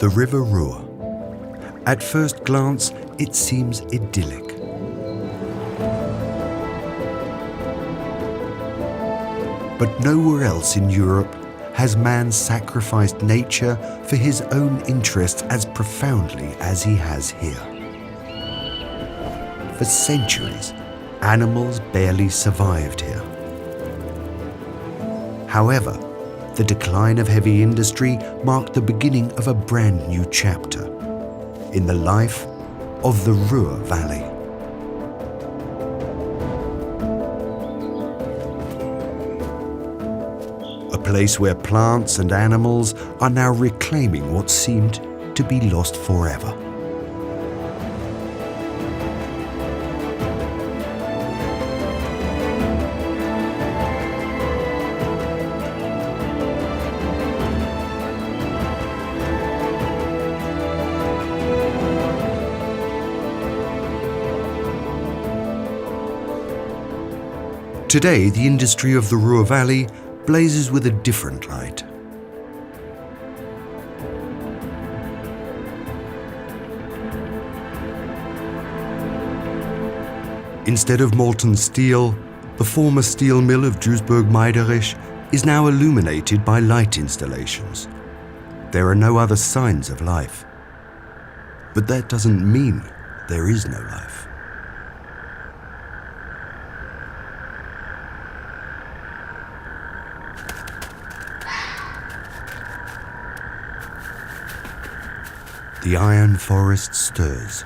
The River Ruhr. At first glance, it seems idyllic. But nowhere else in Europe has man sacrificed nature for his own interests as profoundly as he has here. For centuries, animals barely survived here. However, the decline of heavy industry marked the beginning of a brand new chapter in the life of the Ruhr Valley. A place where plants and animals are now reclaiming what seemed to be lost forever. Today, the industry of the Ruhr Valley blazes with a different light. Instead of molten steel, the former steel mill of Duisburg-Meiderich is now illuminated by light installations. There are no other signs of life. But that doesn't mean there is no life. The iron forest stirs.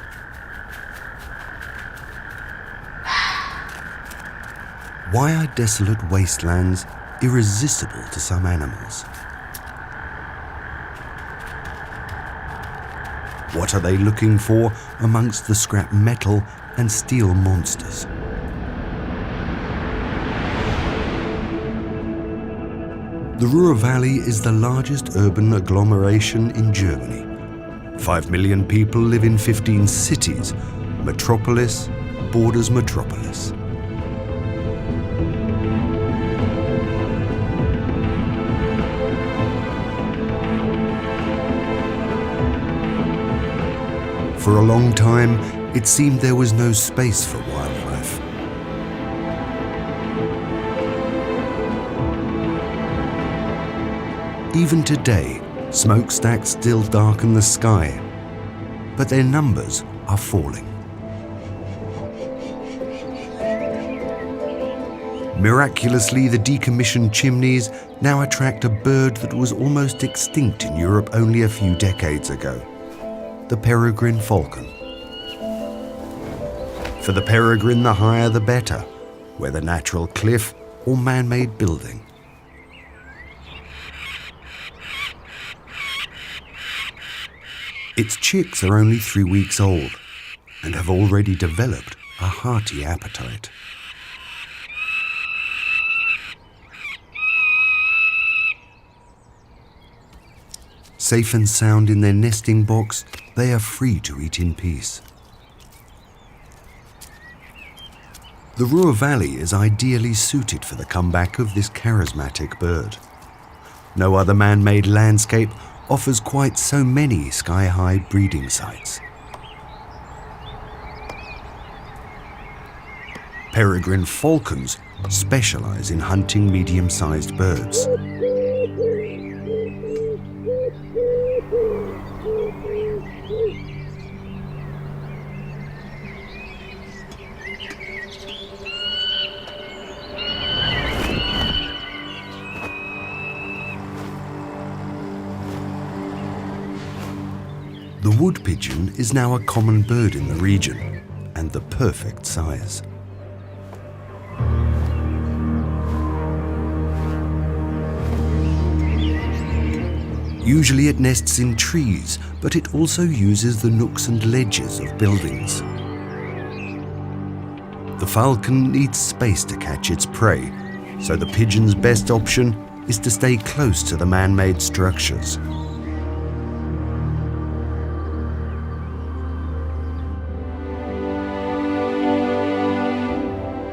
Why are desolate wastelands irresistible to some animals? What are they looking for amongst the scrap metal and steel monsters? The Ruhr Valley is the largest urban agglomeration in Germany. 5 million people live in 15 cities. Metropolis borders metropolis. For a long time, it seemed there was no space for wildlife. Even today, smokestacks still darken the sky, but their numbers are falling. Miraculously, the decommissioned chimneys now attract a bird that was almost extinct in Europe only a few decades ago, the peregrine falcon. For the peregrine, the higher the better, whether natural cliff or man-made building. Its chicks are only 3 weeks old and have already developed a hearty appetite. Safe and sound in their nesting box, they are free to eat in peace. The Ruhr Valley is ideally suited for the comeback of this charismatic bird. No other man-made landscape offers quite so many sky-high breeding sites. Peregrine falcons specialize in hunting medium-sized birds. The wood pigeon is now a common bird in the region, and the perfect size. Usually it nests in trees, but it also uses the nooks and ledges of buildings. The falcon needs space to catch its prey, so the pigeon's best option is to stay close to the man-made structures.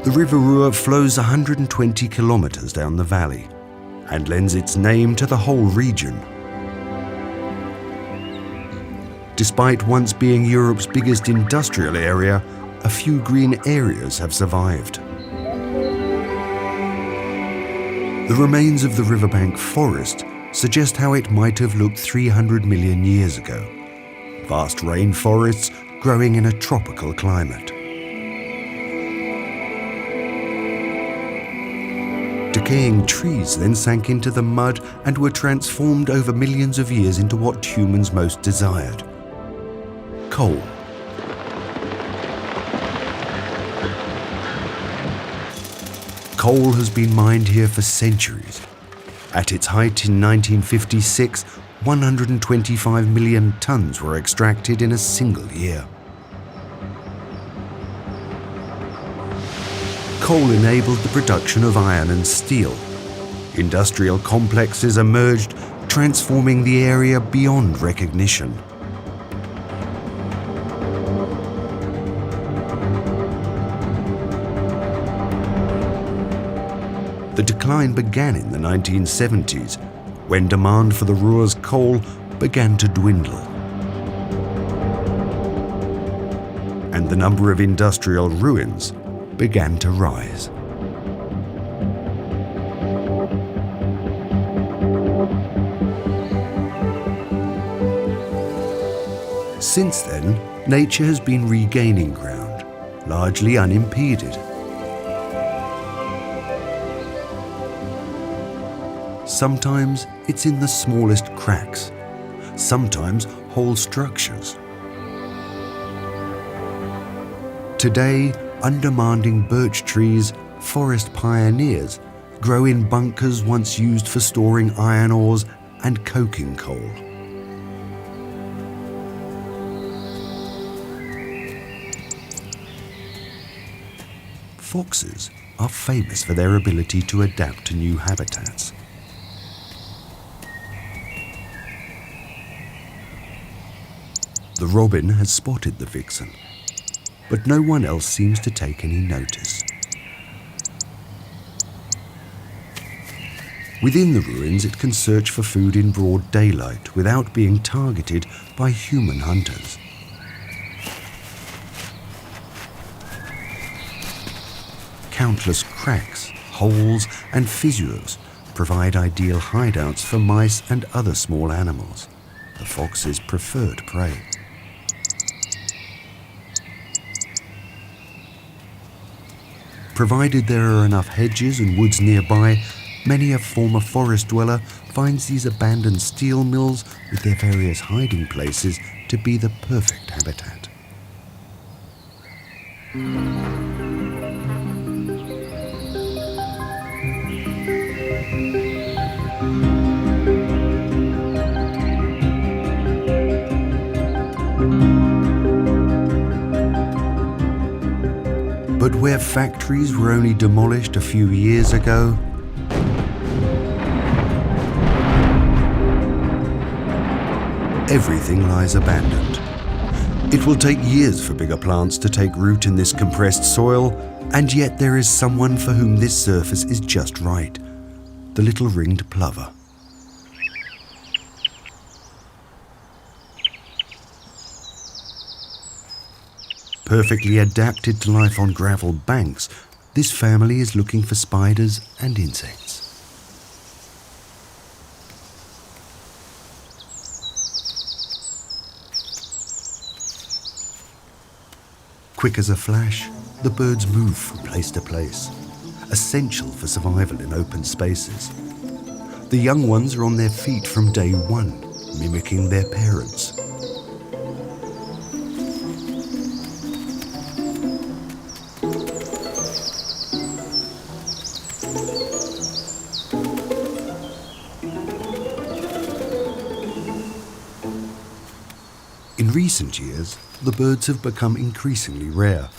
The River Ruhr flows 120 kilometers down the valley and lends its name to the whole region. Despite once being Europe's biggest industrial area, a few green areas have survived. The remains of the riverbank forest suggest how it might have looked 300 million years ago. Vast rainforests growing in a tropical climate. Decaying trees then sank into the mud and were transformed over millions of years into what humans most desired: coal. Coal has been mined here for centuries. At its height in 1956, 125 million tons were extracted in a single year. Coal enabled the production of iron and steel. Industrial complexes emerged, transforming the area beyond recognition. The decline began in the 1970s, when demand for the Ruhr's coal began to dwindle. And the number of industrial ruins began to rise. Since then, nature has been regaining ground, largely unimpeded. Sometimes it's in the smallest cracks, sometimes whole structures. Today, undemanding birch trees, forest pioneers, grow in bunkers once used for storing iron ores and coking coal. Foxes are famous for their ability to adapt to new habitats. The robin has spotted the vixen, but no one else seems to take any notice. Within the ruins, it can search for food in broad daylight without being targeted by human hunters. Countless cracks, holes, and fissures provide ideal hideouts for mice and other small animals, the fox's preferred prey. Provided there are enough hedges and woods nearby, many a former forest dweller finds these abandoned steel mills with their various hiding places to be the perfect habitat. But where factories were only demolished a few years ago, everything lies abandoned. It will take years for bigger plants to take root in this compressed soil, and yet there is someone for whom this surface is just right: the little ringed plover. Perfectly adapted to life on gravel banks, this family is looking for spiders and insects. Quick as a flash, the birds move from place to place, essential for survival in open spaces. The young ones are on their feet from day one, mimicking their parents. In recent years, the birds have become increasingly rare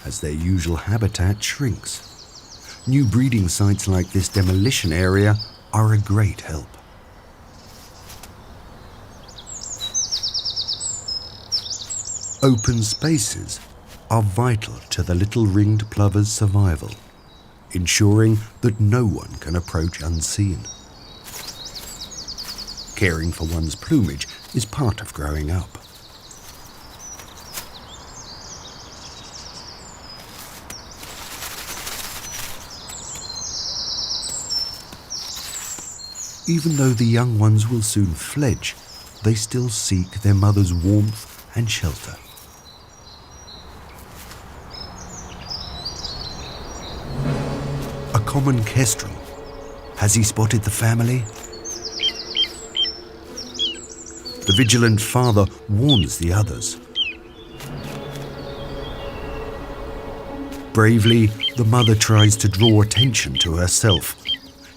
as their usual habitat shrinks. New breeding sites like this demolition area are a great help. Open spaces are vital to the little ringed plover's survival, ensuring that no one can approach unseen. Caring for one's plumage is part of growing up. Even though the young ones will soon fledge, they still seek their mother's warmth and shelter. A common kestrel. Has he spotted the family? The vigilant father warns the others. Bravely, the mother tries to draw attention to herself.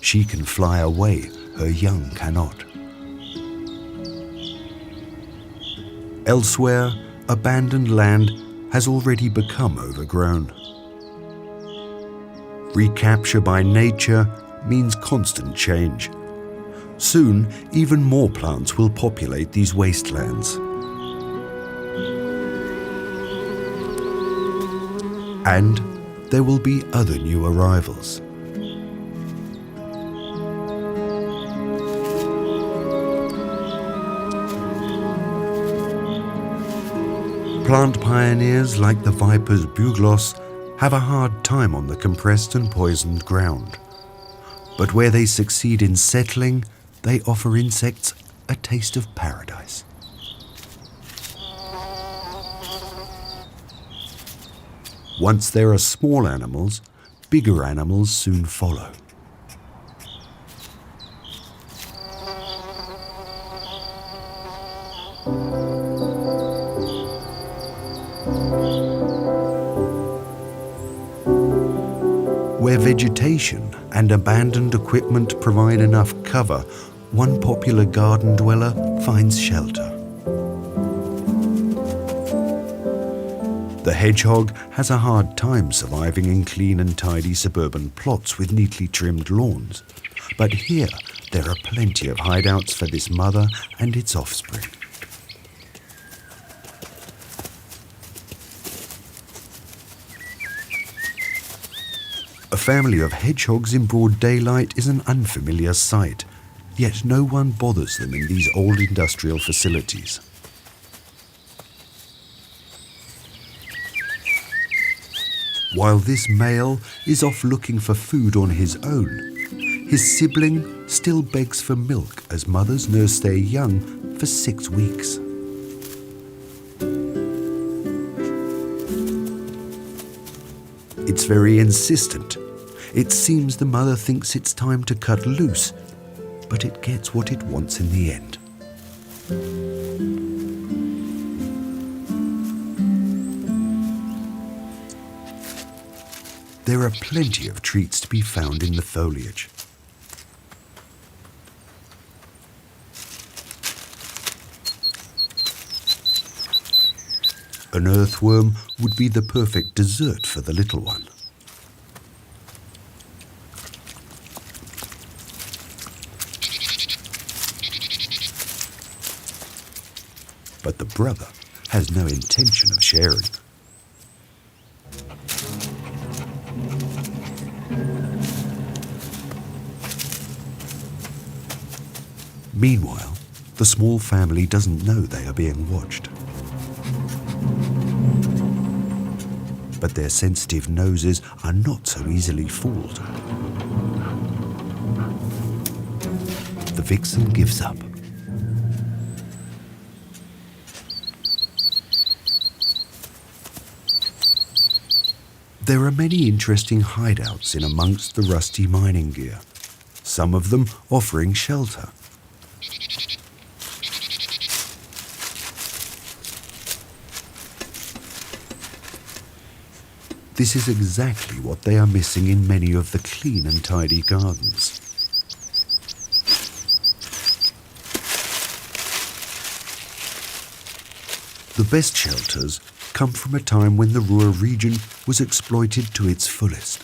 She can fly away, her young cannot. Elsewhere, abandoned land has already become overgrown. Recapture by nature means constant change. Soon, even more plants will populate these wastelands. And there will be other new arrivals. Plant pioneers like the viper's bugloss have a hard time on the compressed and poisoned ground. But where they succeed in settling, they offer insects a taste of paradise. Once there are small animals, bigger animals soon follow. Where vegetation and abandoned equipment provide enough cover, one popular garden dweller finds shelter. The hedgehog has a hard time surviving in clean and tidy suburban plots with neatly trimmed lawns. But here, there are plenty of hideouts for this mother and its offspring. A family of hedgehogs in broad daylight is an unfamiliar sight, yet no one bothers them in these old industrial facilities. While this male is off looking for food on his own, his sibling still begs for milk as mothers nurse their young for 6 weeks. It's very insistent. It seems the mother thinks it's time to cut loose, but it gets what it wants in the end. There are plenty of treats to be found in the foliage. An earthworm would be the perfect dessert for the little one. But the brother has no intention of sharing. Meanwhile, the small family doesn't know they are being watched. But their sensitive noses are not so easily fooled. The vixen gives up. There are many interesting hideouts in amongst the rusty mining gear, some of them offering shelter. This is exactly what they are missing in many of the clean and tidy gardens. The best shelters come from a time when the Ruhr region was exploited to its fullest.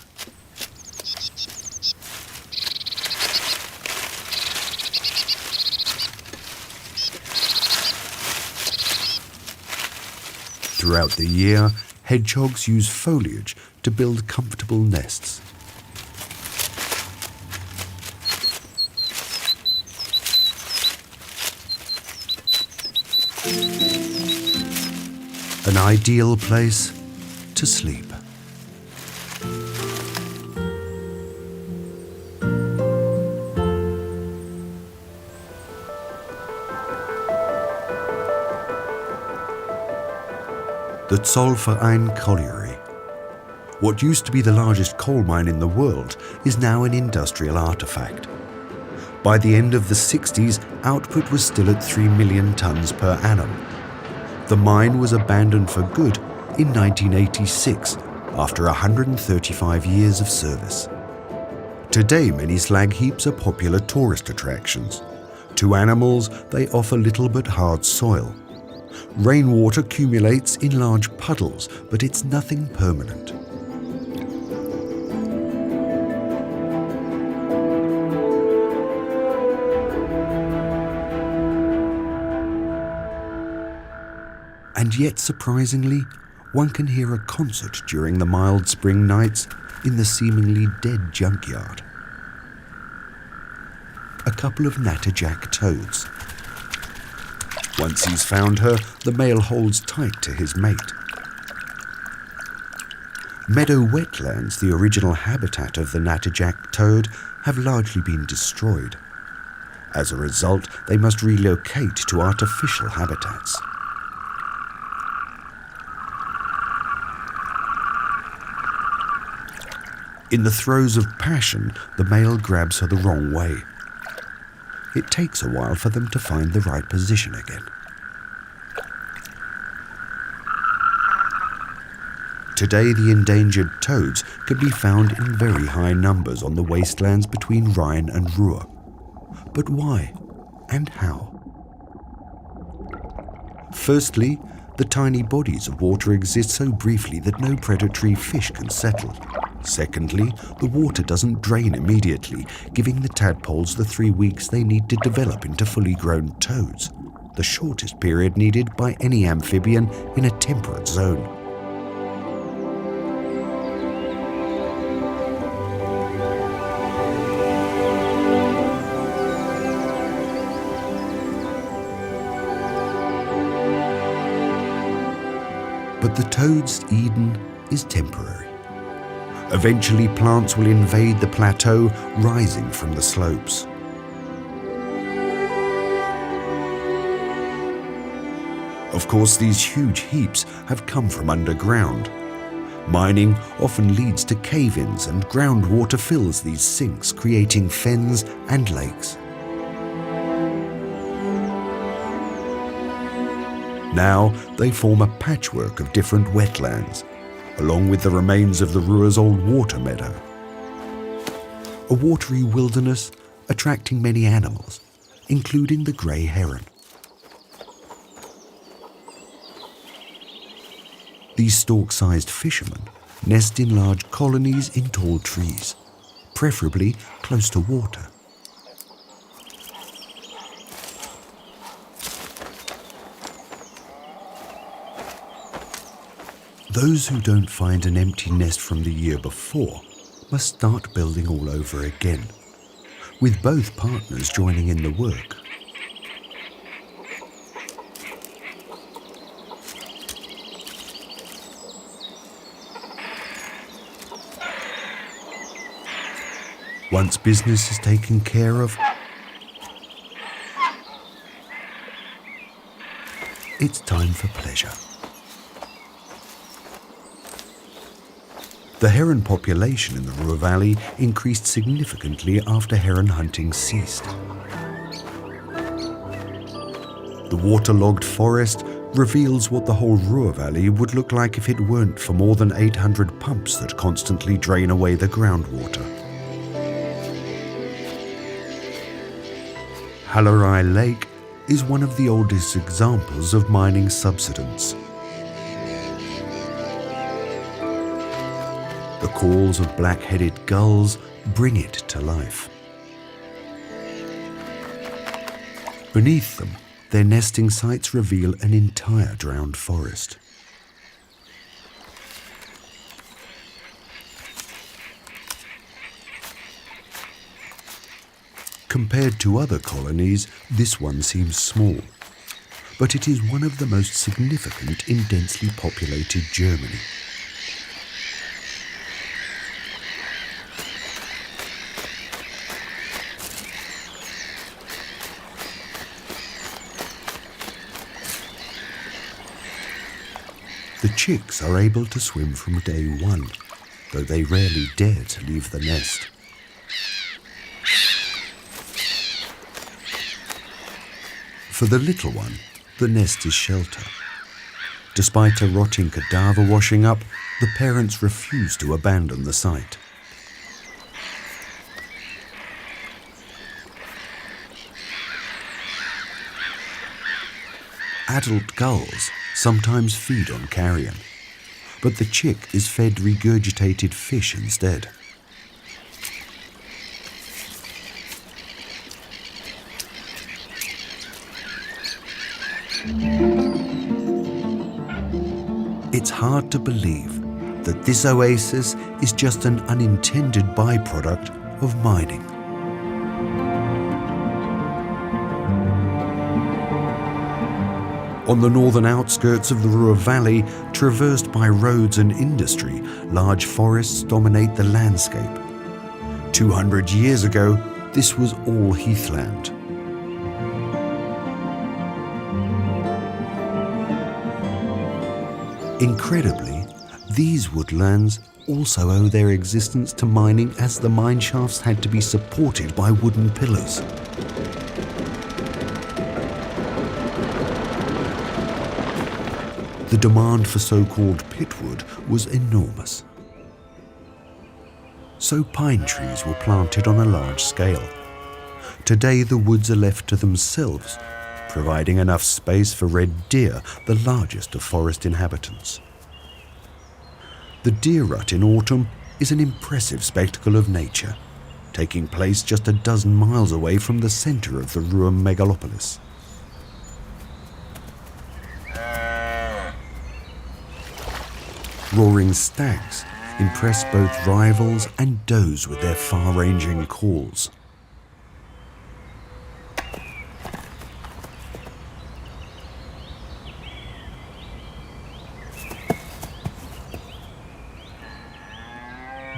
Throughout the year, hedgehogs use foliage to build comfortable nests. An ideal place to sleep. The Zollverein Colliery. What used to be the largest coal mine in the world is now an industrial artifact. By the end of the 60s, output was still at 3 million tons per annum. The mine was abandoned for good in 1986 after 135 years of service. Today, many slag heaps are popular tourist attractions. To animals, they offer little but hard soil. Rainwater accumulates in large puddles, but it's nothing permanent. And yet, surprisingly, one can hear a concert during the mild spring nights in the seemingly dead junkyard. A couple of natterjack toads. Once he's found her, the male holds tight to his mate. Meadow wetlands, the original habitat of the natterjack toad, have largely been destroyed. As a result, they must relocate to artificial habitats. In the throes of passion, the male grabs her the wrong way. It takes a while for them to find the right position again. Today, the endangered toads can be found in very high numbers on the wastelands between Rhine and Ruhr. But why and how? Firstly, the tiny bodies of water exist so briefly that no predatory fish can settle. Secondly, the water doesn't drain immediately, giving the tadpoles the 3 weeks they need to develop into fully grown toads, the shortest period needed by any amphibian in a temperate zone. But the toad's Eden is temporary. Eventually, plants will invade the plateau, rising from the slopes. Of course, these huge heaps have come from underground. Mining often leads to cave-ins, and groundwater fills these sinks, creating fens and lakes. Now, they form a patchwork of different wetlands, along with the remains of the Ruhr's old water meadow. A watery wilderness attracting many animals, including the grey heron. These stork-sized fishermen nest in large colonies in tall trees, preferably close to water. Those who don't find an empty nest from the year before must start building all over again, with both partners joining in the work. Once business is taken care of, it's time for pleasure. The heron population in the Ruhr Valley increased significantly after heron hunting ceased. The waterlogged forest reveals what the whole Ruhr Valley would look like if it weren't for more than 800 pumps that constantly drain away the groundwater. Hallerei Lake is one of the oldest examples of mining subsidence. The calls of black-headed gulls bring it to life. Beneath them, their nesting sites reveal an entire drowned forest. Compared to other colonies, this one seems small, but it is one of the most significant in densely populated Germany. The chicks are able to swim from day one, though they rarely dare to leave the nest. For the little one, the nest is shelter. Despite a rotting cadaver washing up, the parents refuse to abandon the site. Adult gulls sometimes feed on carrion, but the chick is fed regurgitated fish instead. It's hard to believe that this oasis is just an unintended byproduct of mining. On the northern outskirts of the Ruhr Valley, traversed by roads and industry, large forests dominate the landscape. 200 years ago, this was all heathland. Incredibly, these woodlands also owe their existence to mining, as the mine shafts had to be supported by wooden pillars. The demand for so-called pitwood was enormous. So pine trees were planted on a large scale. Today the woods are left to themselves, providing enough space for red deer, the largest of forest inhabitants. The deer rut in autumn is an impressive spectacle of nature, taking place just a dozen miles away from the centre of the Ruhr megalopolis. Roaring stags impress both rivals and does with their far-ranging calls.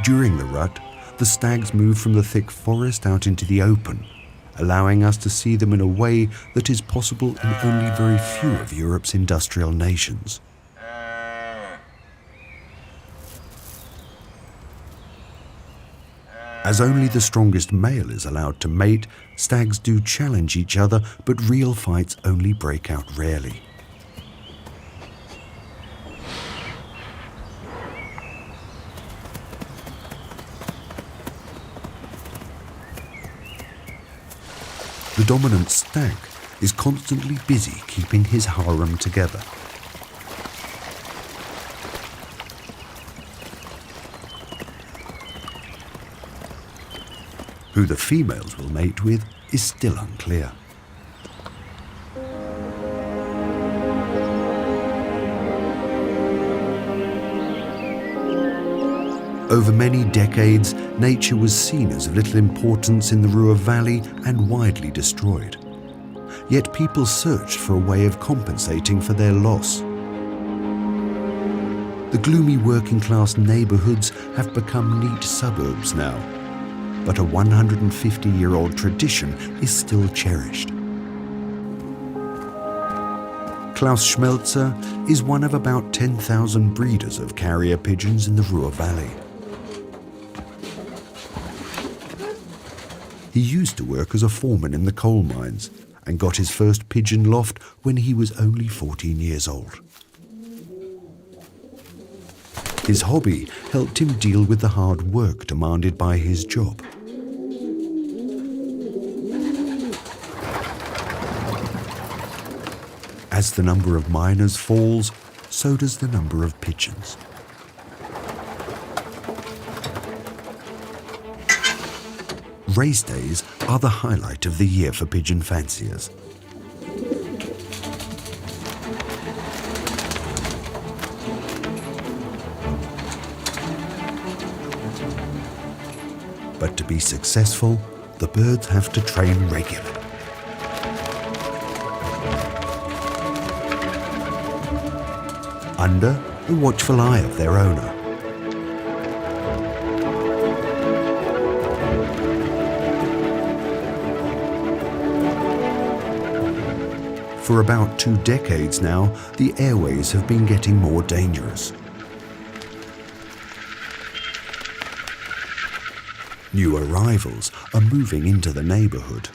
During the rut, the stags move from the thick forest out into the open, allowing us to see them in a way that is possible in only very few of Europe's industrial nations. As only the strongest male is allowed to mate, stags do challenge each other, but real fights only break out rarely. The dominant stag is constantly busy keeping his harem together. Who the females will mate with is still unclear. Over many decades, nature was seen as of little importance in the Ruhr Valley and widely destroyed. Yet people searched for a way of compensating for their loss. The gloomy working-class neighbourhoods have become neat suburbs now, but a 150-year-old tradition is still cherished. Klaus Schmelzer is one of about 10,000 breeders of carrier pigeons in the Ruhr Valley. He used to work as a foreman in the coal mines and got his first pigeon loft when he was only 14 years old. His hobby helped him deal with the hard work demanded by his job. As the number of miners falls, so does the number of pigeons. Race days are the highlight of the year for pigeon fanciers. But to be successful, the birds have to train regularly. Under the watchful eye of their owner. For about 2 decades now, the airways have been getting more dangerous. New arrivals are moving into the neighborhood.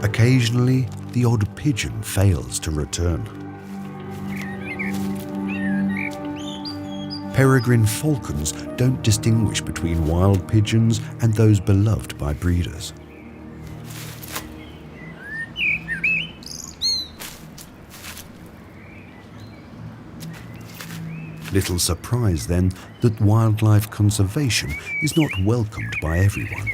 Occasionally, the odd pigeon fails to return. Peregrine falcons don't distinguish between wild pigeons and those beloved by breeders. Little surprise then that wildlife conservation is not welcomed by everyone.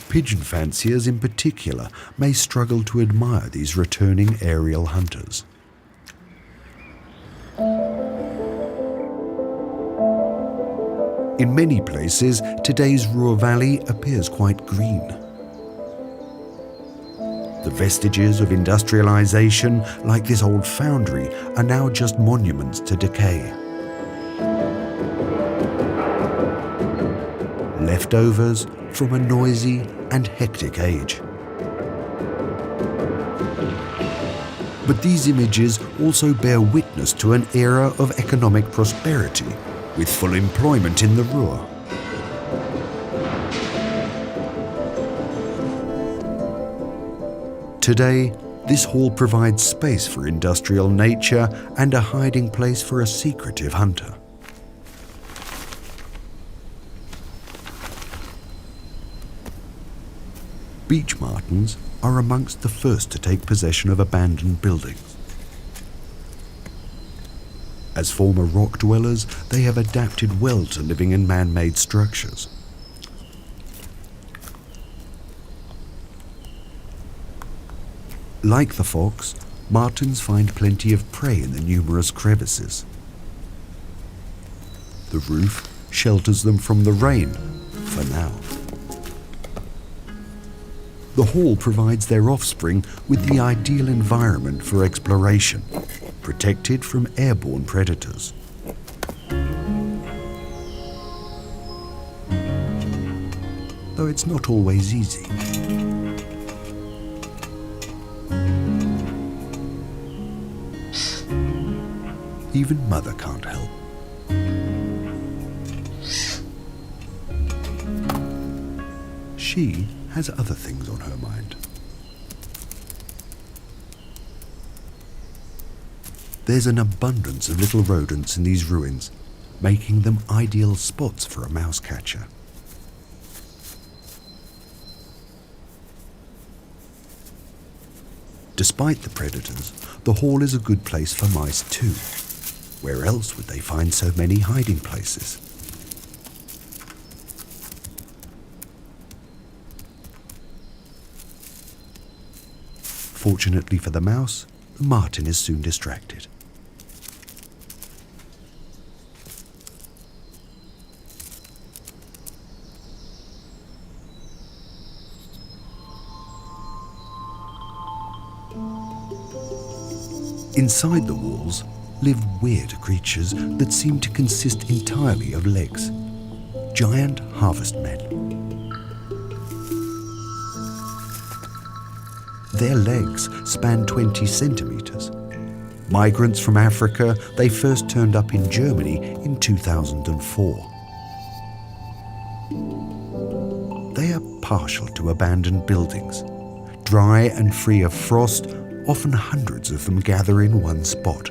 Pigeon fanciers in particular may struggle to admire these returning aerial hunters. In many places, today's Ruhr Valley appears quite green. The vestiges of industrialization, like this old foundry, are now just monuments to decay. Leftovers from a noisy and hectic age. But these images also bear witness to an era of economic prosperity, with full employment in the Ruhr. Today, this hall provides space for industrial nature and a hiding place for a secretive hunter. Beech martens are amongst the first to take possession of abandoned buildings. As former rock dwellers, they have adapted well to living in man-made structures. Like the fox, martens find plenty of prey in the numerous crevices. The roof shelters them from the rain, for now. The hall provides their offspring with the ideal environment for exploration, protected from airborne predators. Though it's not always easy. Even Mother can't help. She has other things on her mind. There's an abundance of little rodents in these ruins, making them ideal spots for a mouse catcher. Despite the predators, the hall is a good place for mice too. Where else would they find so many hiding places? Fortunately for the mouse, the marten is soon distracted. Inside the walls live weird creatures that seem to consist entirely of legs. Giant harvest men. Their legs span 20 centimeters. Migrants from Africa, they first turned up in Germany in 2004. They are partial to abandoned buildings. Dry and free of frost, often hundreds of them gather in one spot.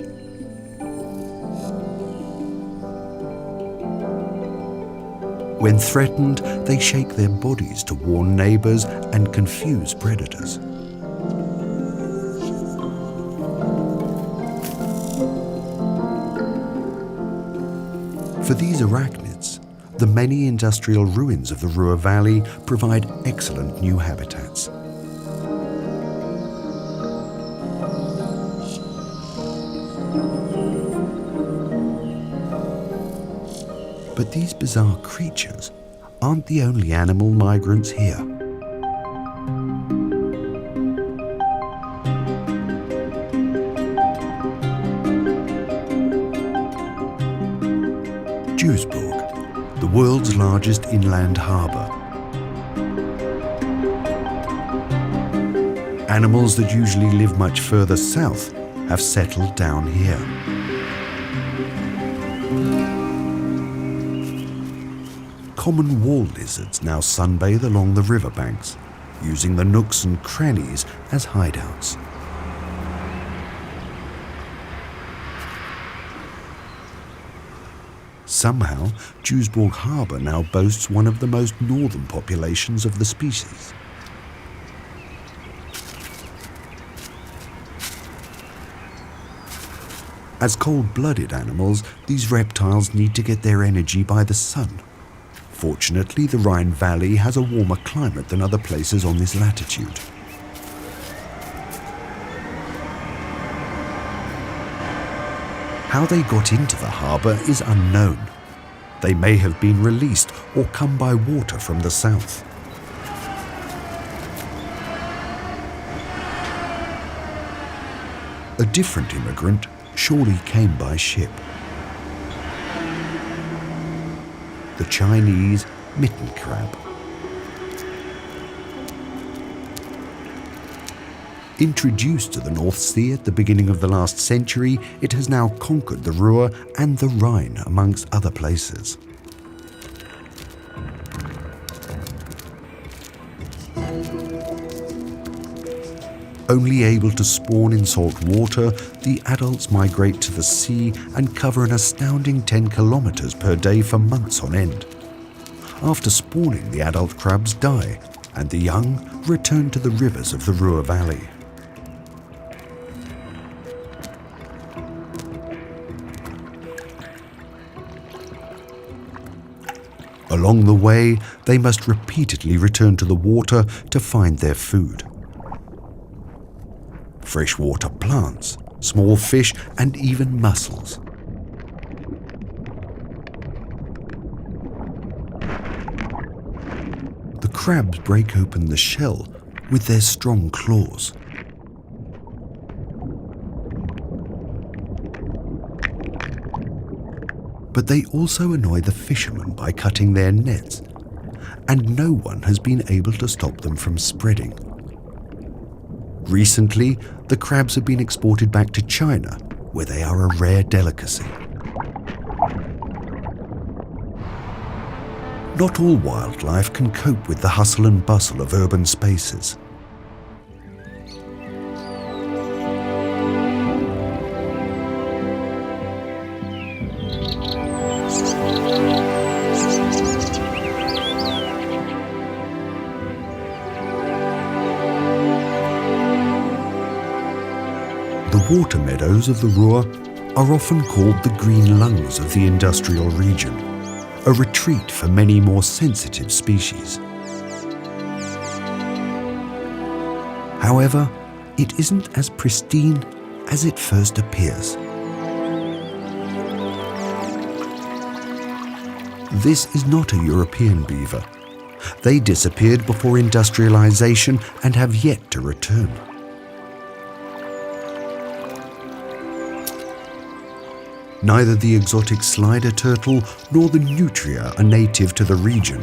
When threatened, they shake their bodies to warn neighbors and confuse predators. For these arachnids, the many industrial ruins of the Ruhr Valley provide excellent new habitats. But these bizarre creatures aren't the only animal migrants here. Duisburg, the world's largest inland harbour. Animals that usually live much further south have settled down here. Common wall lizards now sunbathe along the riverbanks, using the nooks and crannies as hideouts. Somehow, Duisburg Harbour now boasts one of the most northern populations of the species. As cold-blooded animals, these reptiles need to get their energy by the sun. Fortunately, the Rhine Valley has a warmer climate than other places on this latitude. How they got into the harbour is unknown. They may have been released or come by water from the south. A different immigrant surely came by ship. The Chinese mitten crab. Introduced to the North Sea at the beginning of the last century, it has now conquered the Ruhr and the Rhine, amongst other places. Only able to spawn in salt water, the adults migrate to the sea and cover an astounding 10 kilometers per day for months on end. After spawning, the adult crabs die, and the young return to the rivers of the Ruhr Valley. Along the way, they must repeatedly return to the water to find their food. Freshwater plants, small fish, and even mussels. The crabs break open the shell with their strong claws. But they also annoy the fishermen by cutting their nets, and no one has been able to stop them from spreading. Recently, the crabs have been exported back to China, where they are a rare delicacy. Not all wildlife can cope with the hustle and bustle of urban spaces. The water meadows of the Ruhr are often called the green lungs of the industrial region, a retreat for many more sensitive species. However, it isn't as pristine as it first appears. This is not a European beaver. They disappeared before industrialization and have yet to return. Neither the exotic slider turtle nor the nutria are native to the region.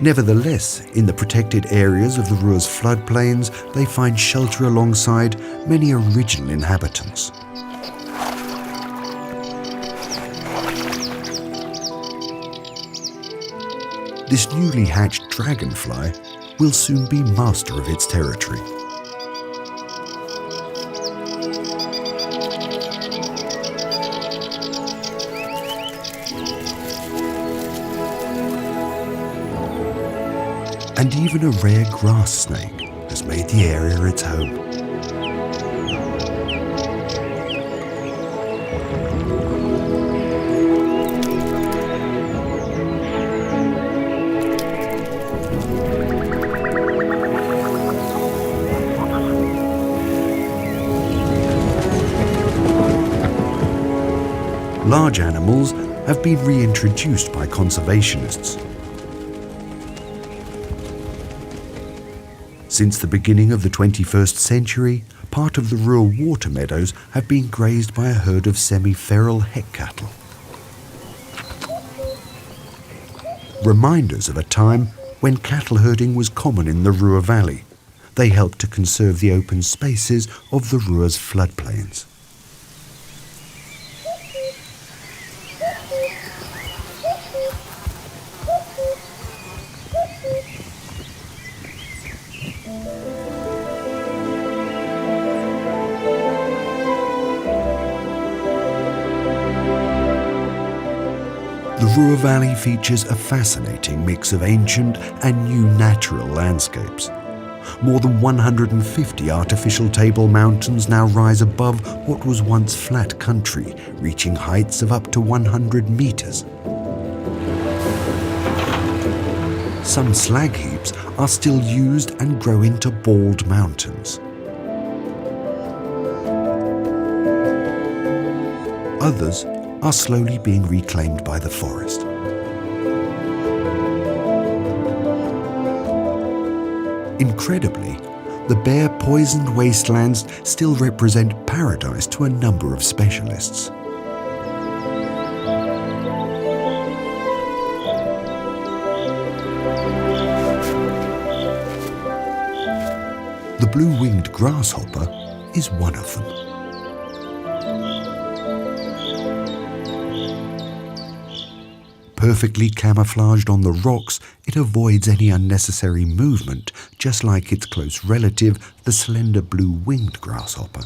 Nevertheless, in the protected areas of the Ruhr's floodplains, they find shelter alongside many original inhabitants. This newly hatched dragonfly will soon be master of its territory. And even a rare grass snake has made the area its home. Large animals have been reintroduced by conservationists, Since the beginning of the 21st century, part of the rural water meadows have been grazed by a herd of semi-feral heck cattle. Reminders of a time when cattle herding was common in the Ruhr Valley. They helped to conserve the open spaces of the Ruhr's floodplains. The Ruhr Valley features a fascinating mix of ancient and new natural landscapes. More than 150 artificial table mountains now rise above what was once flat country, reaching heights of up to 100 meters. Some slag heaps are still used and grow into bald mountains. Others are slowly being reclaimed by the forest. Incredibly, the bare, poisoned wastelands still represent paradise to a number of specialists. The blue-winged grasshopper is one of them. Perfectly camouflaged on the rocks, it avoids any unnecessary movement, just like its close relative, the slender blue-winged grasshopper.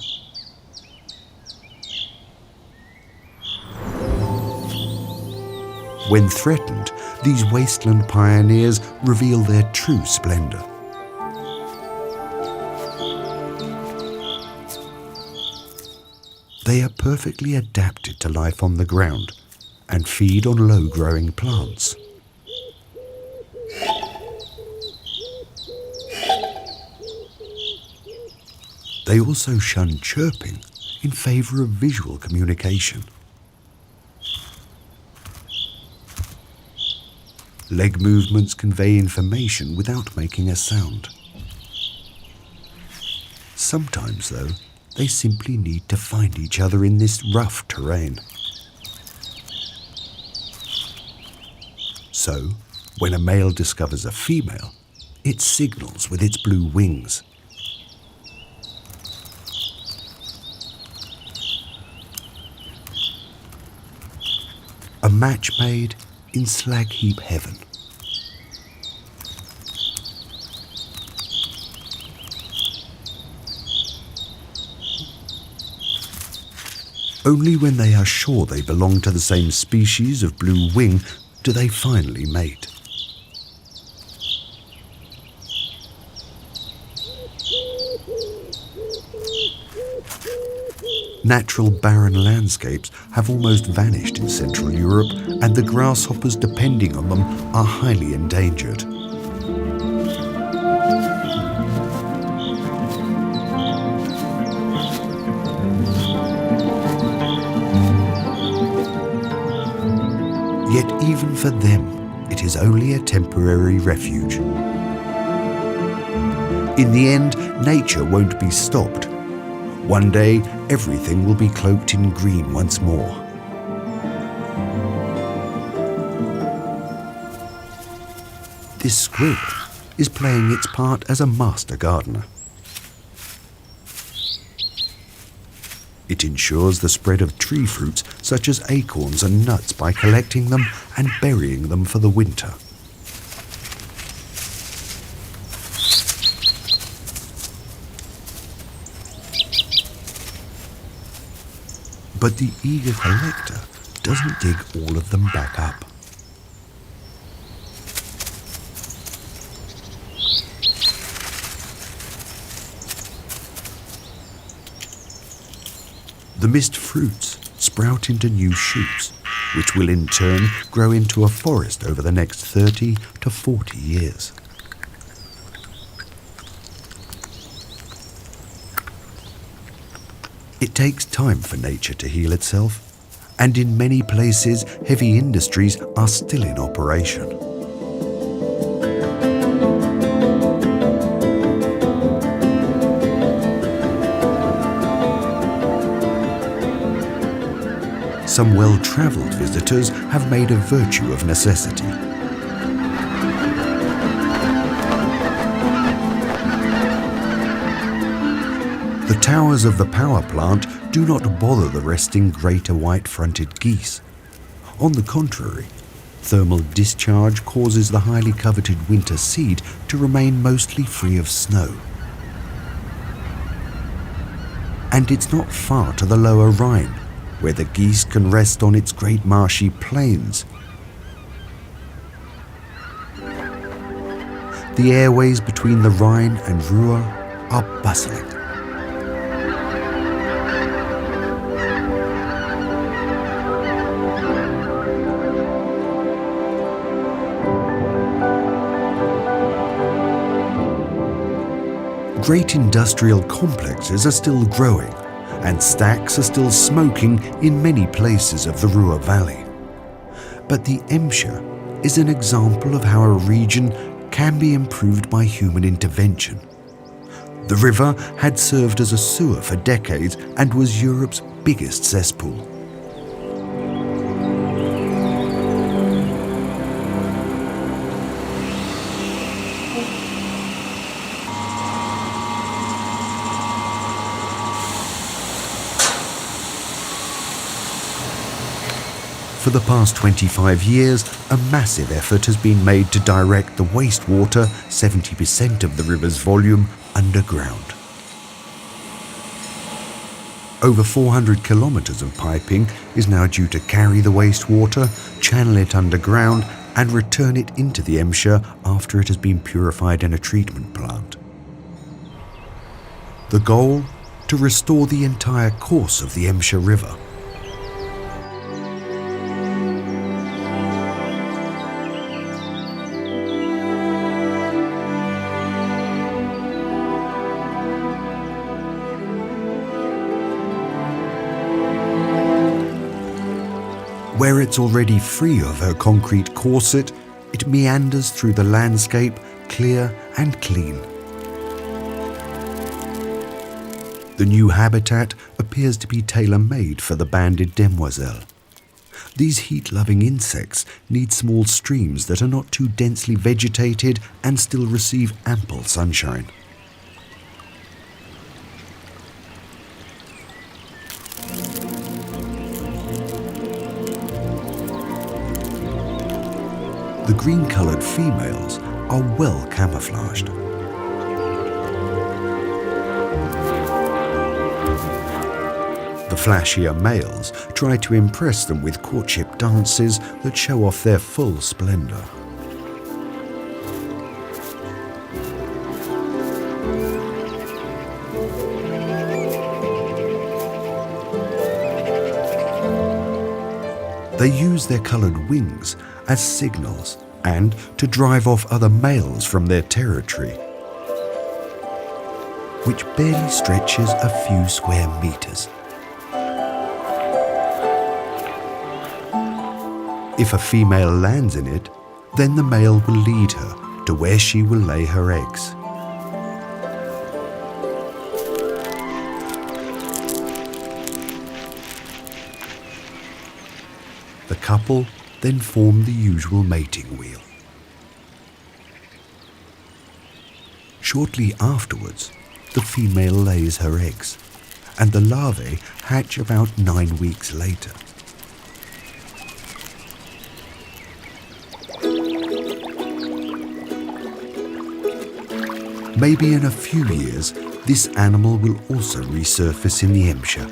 When threatened, these wasteland pioneers reveal their true splendor. They are perfectly adapted to life on the ground and feed on low-growing plants. They also shun chirping in favor of visual communication. Leg movements convey information without making a sound. Sometimes, though, they simply need to find each other in this rough terrain. So, when a male discovers a female, it signals with its blue wings. A match made in slag heap heaven. Only when they are sure they belong to the same species of blue wing do they finally mate. Natural barren landscapes have almost vanished in Central Europe, and the grasshoppers depending on them are highly endangered. Yet even for them, it is only a temporary refuge. In the end, nature won't be stopped. One day, everything will be cloaked in green once more. This squid is playing its part as a master gardener. It ensures the spread of tree fruits such as acorns and nuts by collecting them and burying them for the winter. But the eager collector doesn't dig all of them back up. The missed fruits sprout into new shoots, which will in turn grow into a forest over the next 30 to 40 years. It takes time for nature to heal itself, and in many places heavy industries are still in operation. some well-travelled visitors have made a virtue of necessity. The towers of the power plant do not bother the resting greater white-fronted geese. On the contrary, thermal discharge causes the highly coveted winter seed to remain mostly free of snow. And it's not far to the lower Rhine, where the geese can rest on its great marshy plains. The airways between the Rhine and Ruhr are bustling. Great industrial complexes are still growing, and stacks are still smoking in many places of the Ruhr Valley. But the Emscher is an example of how a region can be improved by human intervention. The river had served as a sewer for decades and was Europe's biggest cesspool. For the past 25 years, a massive effort has been made to direct the wastewater, 70% of the river's volume, underground. Over 400 kilometres of piping is now due to carry the wastewater, channel it underground, and return it into the Emscher after it has been purified in a treatment plant. The goal? To restore the entire course of the Emscher River. Where it's already free of her concrete corset, it meanders through the landscape, clear and clean. The new habitat appears to be tailor-made for the banded demoiselle. These heat-loving insects need small streams that are not too densely vegetated and still receive ample sunshine. The green-coloured females are well camouflaged. The flashier males try to impress them with courtship dances that show off their full splendour. They use their coloured wings as signals and to drive off other males from their territory, which barely stretches a few square metres. If a female lands in it, then the male will lead her to where she will lay her eggs. The couple then form the usual mating wheel. Shortly afterwards, the female lays her eggs, and the larvae hatch about 9 weeks later. Maybe in a few years, this animal will also resurface in the Emscher,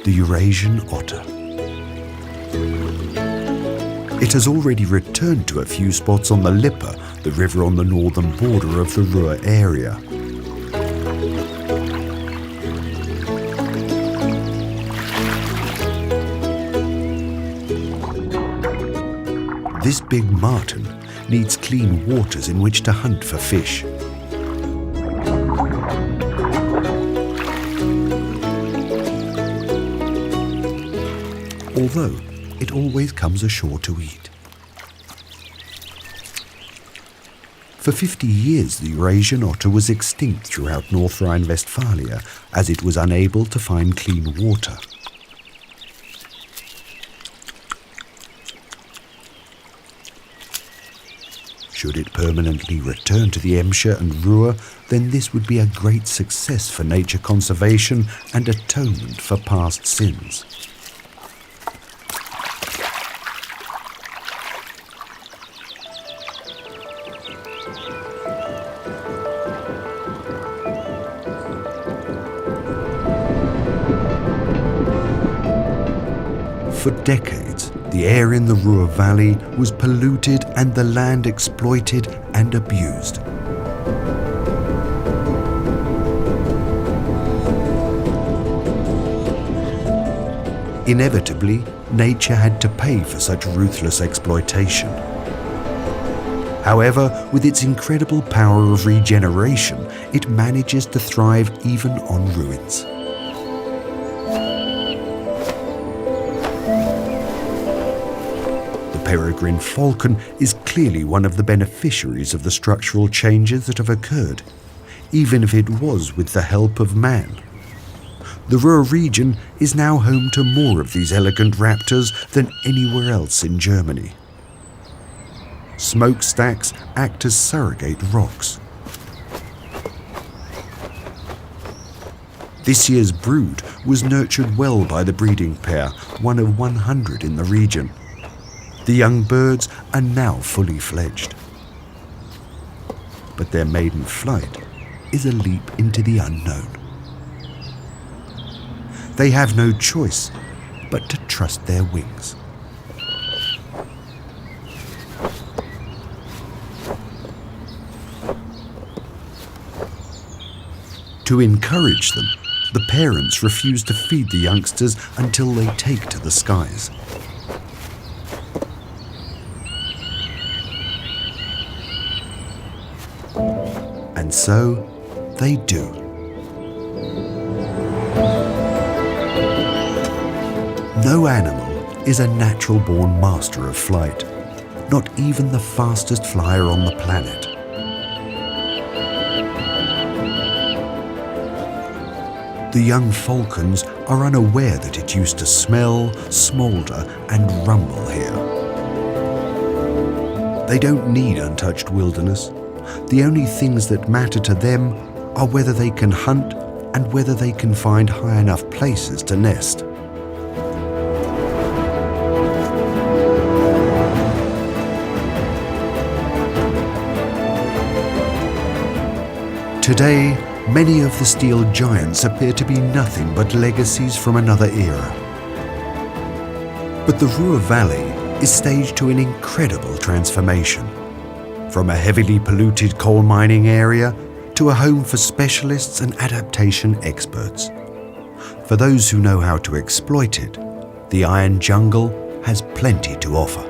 the Eurasian otter. It has already returned to a few spots on the Lippe, the river on the northern border of the Ruhr area. This big marten needs clean waters in which to hunt for fish. Although it always comes ashore to eat. For 50 years, the Eurasian otter was extinct throughout North Rhine-Westphalia as it was unable to find clean water. Should it permanently return to the Emscher and Ruhr, then this would be a great success for nature conservation and atonement for past sins. For decades, the air in the Ruhr Valley was polluted and the land exploited and abused. Inevitably, nature had to pay for such ruthless exploitation. However, with its incredible power of regeneration, it manages to thrive even on ruins. The peregrine falcon is clearly one of the beneficiaries of the structural changes that have occurred, even if it was with the help of man. The Ruhr region is now home to more of these elegant raptors than anywhere else in Germany. Smokestacks act as surrogate rocks. This year's brood was nurtured well by the breeding pair, one of 100 in the region. The young birds are now fully fledged. But their maiden flight is a leap into the unknown. They have no choice but to trust their wings. To encourage them, the parents refuse to feed the youngsters until they take to the skies. And so they do. No animal is a natural-born master of flight, not even the fastest flyer on the planet. The young falcons are unaware that it used to smell, smoulder, and rumble here. They don't need untouched wilderness. The only things that matter to them are whether they can hunt and whether they can find high enough places to nest. Today, many of the steel giants appear to be nothing but legacies from another era. But the Ruhr Valley is staged to an incredible transformation. From a heavily polluted coal mining area to a home for specialists and adaptation experts. For those who know how to exploit it, the Iron Jungle has plenty to offer.